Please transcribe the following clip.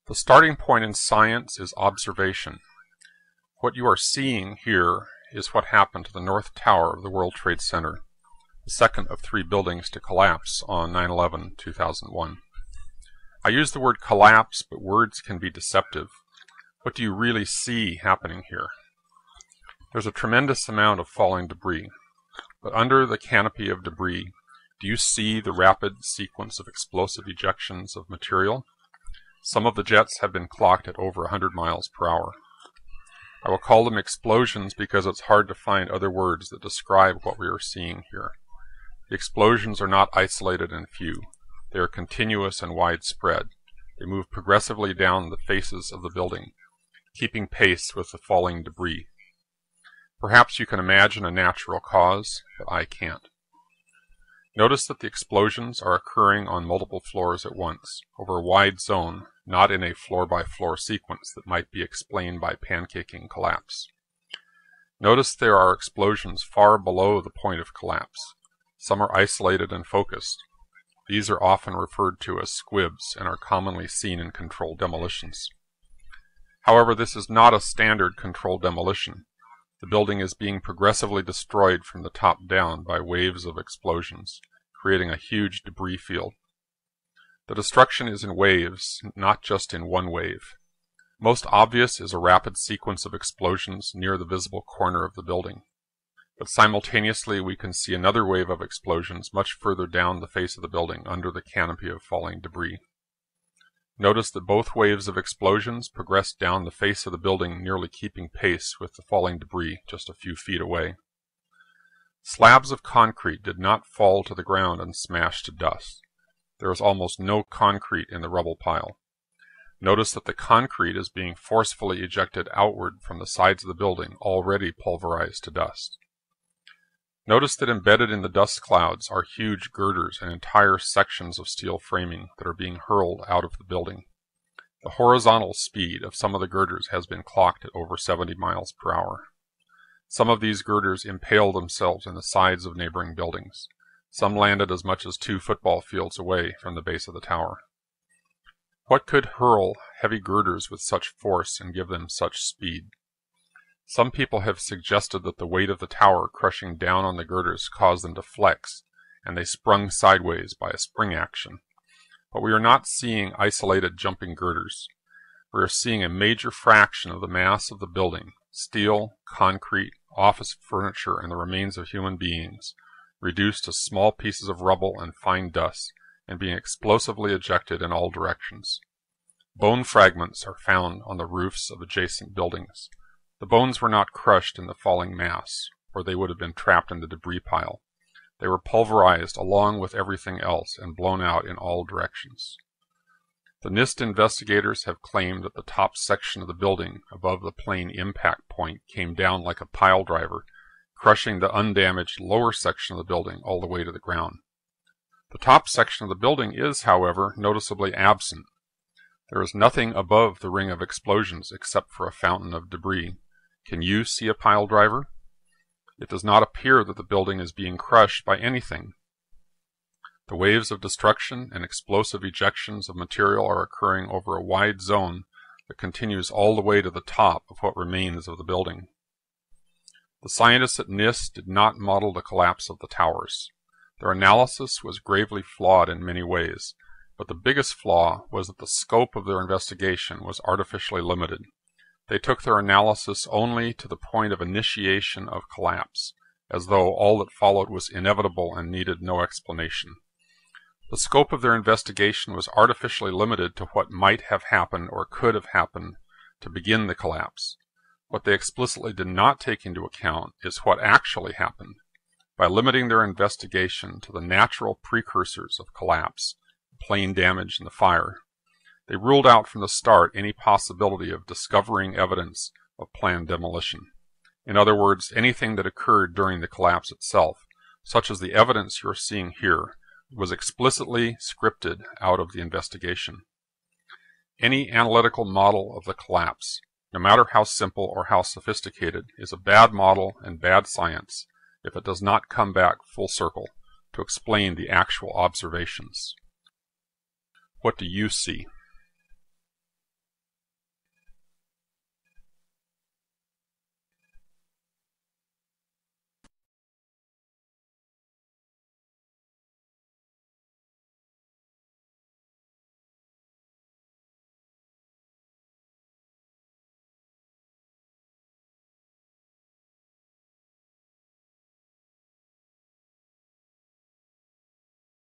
The starting point in science is observation. What you are seeing here is what happened to the North Tower of the World Trade Center, the second of 3 buildings to collapse on 9/11/2001. I use the word collapse, but words can be deceptive. What do you really see happening here? There's a tremendous amount of falling debris, but under the canopy of debris, do you see the rapid sequence of explosive ejections of material? Some of the jets have been clocked at over 100 miles per hour. I will call them explosions because it's hard to find other words that describe what we are seeing here. The explosions are not isolated and few. They are continuous and widespread. They move progressively down the faces of the building, keeping pace with the falling debris. Perhaps you can imagine a natural cause, but I can't. Notice that the explosions are occurring on multiple floors at once, over a wide zone, not in a floor-by-floor sequence that might be explained by pancaking collapse. Notice there are explosions far below the point of collapse. Some are isolated and focused. These are often referred to as squibs and are commonly seen in controlled demolitions. However, this is not a standard controlled demolition. The building is being progressively destroyed from the top down by waves of explosions, creating a huge debris field. The destruction is in waves, not just in one wave. Most obvious is a rapid sequence of explosions near the visible corner of the building. But simultaneously we can see another wave of explosions much further down the face of the building under the canopy of falling debris. Notice that both waves of explosions progress down the face of the building, nearly keeping pace with the falling debris just a few feet away. Slabs of concrete did not fall to the ground and smash to dust. There is almost no concrete in the rubble pile. Notice that the concrete is being forcefully ejected outward from the sides of the building, already pulverized to dust. Notice that embedded in the dust clouds are huge girders and entire sections of steel framing that are being hurled out of the building. The horizontal speed of some of the girders has been clocked at over 70 miles per hour. Some of these girders impale themselves in the sides of neighboring buildings. Some landed as much as 2 football fields away from the base of the tower. What could hurl heavy girders with such force and give them such speed? Some people have suggested that the weight of the tower crushing down on the girders caused them to flex, and they sprung sideways by a spring action. But we are not seeing isolated jumping girders. We are seeing a major fraction of the mass of the building, steel, concrete, office furniture, and the remains of human beings, reduced to small pieces of rubble and fine dust, and being explosively ejected in all directions. Bone fragments are found on the roofs of adjacent buildings. The bones were not crushed in the falling mass, or they would have been trapped in the debris pile. They were pulverized along with everything else and blown out in all directions. The NIST investigators have claimed that the top section of the building above the plane impact point came down like a pile driver, crushing the undamaged lower section of the building all the way to the ground. The top section of the building is, however, noticeably absent. There is nothing above the ring of explosions except for a fountain of debris. Can you see a pile driver? It does not appear that the building is being crushed by anything. The waves of destruction and explosive ejections of material are occurring over a wide zone that continues all the way to the top of what remains of the building. The scientists at NIST did not model the collapse of the towers. Their analysis was gravely flawed in many ways, but the biggest flaw was that the scope of their investigation was artificially limited. They took their analysis only to the point of initiation of collapse, as though all that followed was inevitable and needed no explanation. The scope of their investigation was artificially limited to what might have happened or could have happened to begin the collapse. What they explicitly did not take into account is what actually happened. By limiting their investigation to the natural precursors of collapse, plane damage and the fire, they ruled out from the start any possibility of discovering evidence of planned demolition. In other words, anything that occurred during the collapse itself, such as the evidence you're seeing here, was explicitly scripted out of the investigation. Any analytical model of the collapse, no matter how simple or how sophisticated, is a bad model and bad science if it does not come back full circle to explain the actual observations. What do you see?